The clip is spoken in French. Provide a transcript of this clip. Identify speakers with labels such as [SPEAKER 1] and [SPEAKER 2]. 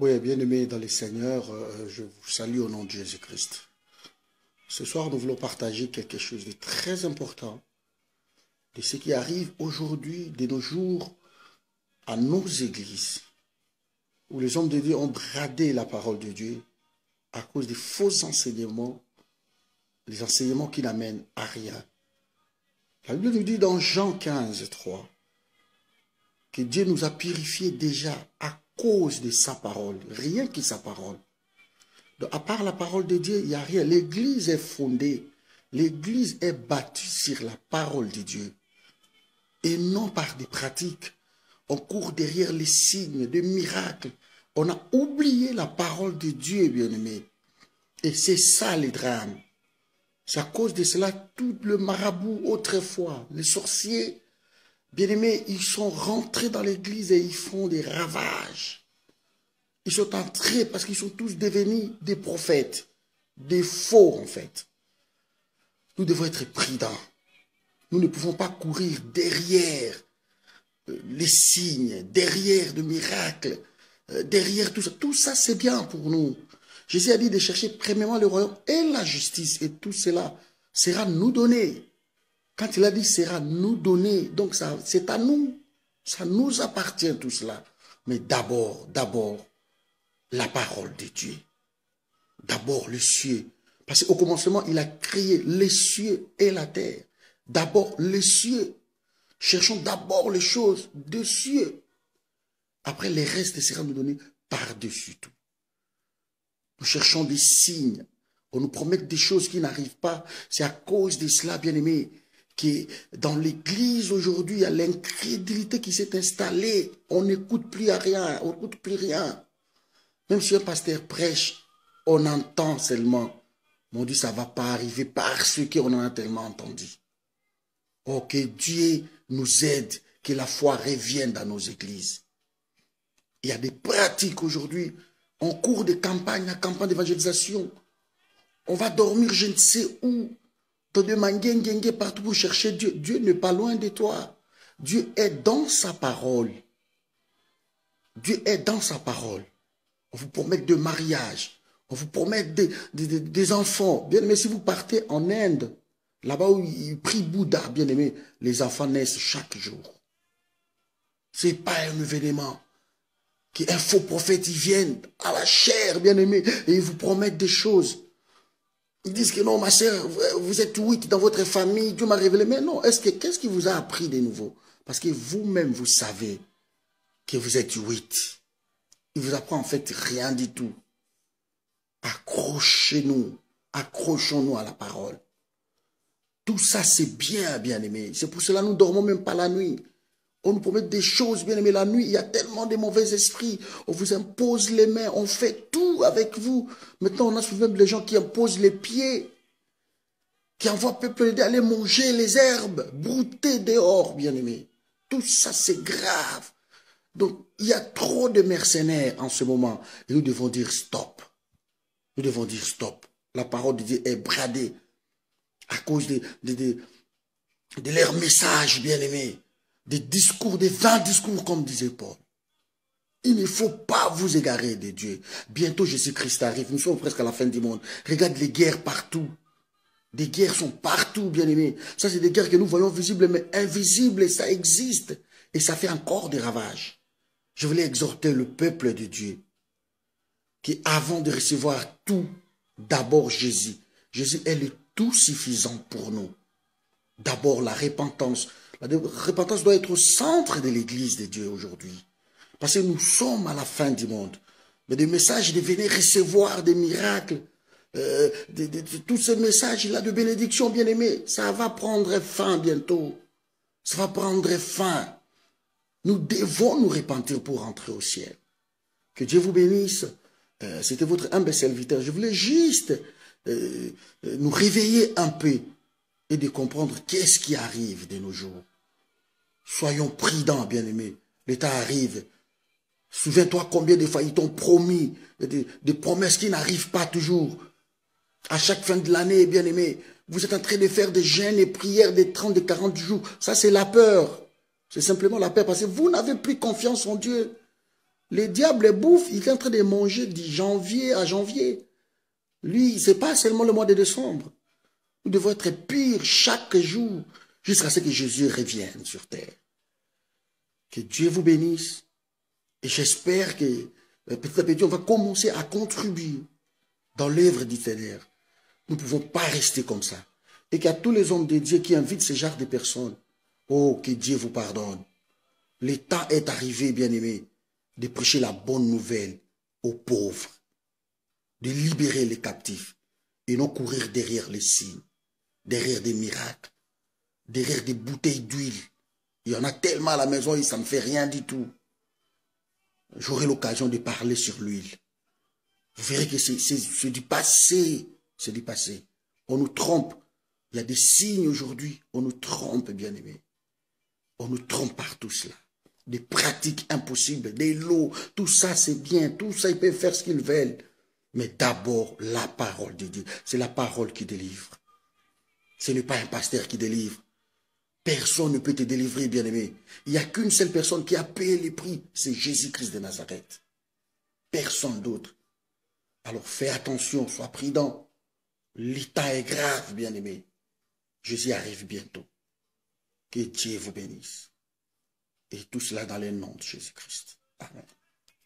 [SPEAKER 1] Oui, bien-aimés dans les Seigneurs, je vous salue au nom de Jésus-Christ. Ce soir, nous voulons partager quelque chose de très important de ce qui arrive aujourd'hui, de nos jours, à nos églises, où les hommes de Dieu ont bradé la parole de Dieu à cause des faux enseignements, les enseignements qui n'amènent à rien. La Bible nous dit dans Jean 15, 3, que Dieu nous a purifiés déjà à cause de sa parole, rien que sa parole. Donc, à part la parole de Dieu, il n'y a rien. L'église est fondée, l'église est bâtie sur la parole de Dieu et non par des pratiques. On court derrière les signes, des miracles. On a oublié la parole de Dieu, bien-aimé. Et c'est ça les drames. C'est à cause de cela, tout le marabout autrefois, les sorciers, bien-aimés, ils sont rentrés dans l'église et ils font des ravages. Ils sont entrés parce qu'ils sont tous devenus des prophètes, des faux en fait. Nous devons être prudents. Nous ne pouvons pas courir derrière les signes, derrière les miracles, derrière tout ça. Tout ça, c'est bien pour nous. Jésus a dit de chercher premièrement le royaume et la justice, et tout cela sera nous donné. Quand il a dit sera nous donné, donc c'est à nous. Ça nous appartient tout cela. Mais d'abord, la parole de Dieu. D'abord les cieux. Parce qu'au commencement, il a créé les cieux et la terre. D'abord les cieux. Cherchons d'abord les choses des cieux. Après, les restes sera nous donné par-dessus tout. Nous cherchons des signes. On nous promet des choses qui n'arrivent pas. C'est à cause de cela, bien-aimés, que dans l'église aujourd'hui, il y a l'incrédulité qui s'est installée. On n'écoute plus à rien. On n'écoute plus rien. Même si un pasteur prêche, on entend seulement. Mais on dit ça ne va pas arriver parce qu'on en a tellement entendu. Oh, que Dieu nous aide, que la foi revienne dans nos églises. Il y a des pratiques aujourd'hui. On court de campagne à campagne d'évangélisation. On va dormir je ne sais où. Dans des manguenguengue partout pour chercher Dieu. Dieu n'est pas loin de toi. Dieu est dans sa parole. Dieu est dans sa parole. On vous promet de mariage. On vous promet des enfants. Bien aimé, si vous partez en Inde, là-bas où ils prient Bouddha, bien aimé, les enfants naissent chaque jour. Ce n'est pas un événement. Qu'un faux prophète, ils viennent à la chair, bien aimé, et ils vous promettent des choses. Ils disent que non, ma sœur, vous êtes 8 dans votre famille, Dieu m'a révélé. Mais non, qu'est-ce qui vous a appris de nouveau? Parce que vous-même, vous savez que vous êtes 8. Il vous apprend en fait rien du tout. Accrochez-nous, accrochons-nous à la parole. Tout ça, c'est bien, bien aimé. C'est pour cela que nous ne dormons même pas la nuit. On nous promet des choses, bien aimé. La nuit, il y a tellement de mauvais esprits. On vous impose les mains, on fait tout avec vous. Maintenant, on a souvent les gens qui imposent les pieds, qui envoient le peuple d'aller manger les herbes, brouter dehors, bien aimé. Tout ça, c'est grave. Donc, il y a trop de mercenaires en ce moment. Et nous devons dire stop. Nous devons dire stop. La parole de Dieu est bradée à cause de leurs messages, bien aimés. Des discours, des vains discours, comme disait Paul. Il ne faut pas vous égarer de Dieu. Bientôt, Jésus-Christ arrive. Nous sommes presque à la fin du monde. Regarde les guerres partout. Des guerres sont partout, bien aimés. Ça, c'est des guerres que nous voyons visibles, mais invisibles, et ça existe. Et ça fait encore des ravages. Je voulais exhorter le peuple de Dieu qui, avant de recevoir tout, d'abord Jésus. Jésus est le tout suffisant pour nous. D'abord, la repentance. La repentance doit être au centre de l'église de Dieu aujourd'hui. Parce que nous sommes à la fin du monde. Mais des messages de venir recevoir des miracles, tous ces messages-là de bénédiction, bien aimés, ça va prendre fin bientôt. Ça va prendre fin. Nous devons nous repentir pour rentrer au ciel. Que Dieu vous bénisse. C'était votre humble serviteur. Je voulais juste nous réveiller un peu et de comprendre qu'est-ce qui arrive de nos jours. Soyons prudents, bien-aimés. L'État arrive. Souviens-toi combien de fois ils t'ont promis des promesses qui n'arrivent pas toujours. À chaque fin de l'année, bien-aimés, vous êtes en train de faire des jeûnes et prières de 30, de 40 jours. Ça, c'est la peur. C'est simplement la peur parce que vous n'avez plus confiance en Dieu. Le diable les bouffe, il est en train de manger de janvier à janvier. Lui, ce n'est pas seulement le mois de décembre. Nous devons être purs chaque jour jusqu'à ce que Jésus revienne sur terre. Que Dieu vous bénisse. Et j'espère que petit à petit, on va commencer à contribuer dans l'œuvre du Seigneur. Nous ne pouvons pas rester comme ça. Et qu'à tous les hommes de Dieu qui invitent ce genre de personnes, oh, que Dieu vous pardonne. Le temps est arrivé, bien-aimés, de prêcher la bonne nouvelle aux pauvres, de libérer les captifs et non courir derrière les signes, derrière des miracles, derrière des bouteilles d'huile. Il y en a tellement à la maison et ça ne fait rien du tout. J'aurai l'occasion de parler sur l'huile. Vous verrez que c'est du passé. C'est du passé. On nous trompe. Il y a des signes aujourd'hui. On nous trompe, bien-aimés. On nous trompe par tout cela. Des pratiques impossibles, des lots. Tout ça, c'est bien. Tout ça, ils peuvent faire ce qu'ils veulent. Mais d'abord, la parole de Dieu. C'est la parole qui délivre. Ce n'est pas un pasteur qui délivre. Personne ne peut te délivrer, bien-aimé. Il n'y a qu'une seule personne qui a payé les prix. C'est Jésus-Christ de Nazareth. Personne d'autre. Alors fais attention, sois prudent. L'état est grave, bien-aimé. Jésus arrive bientôt. Que Dieu vous bénisse. Et tout cela dans le nom de Jésus-Christ. Amen.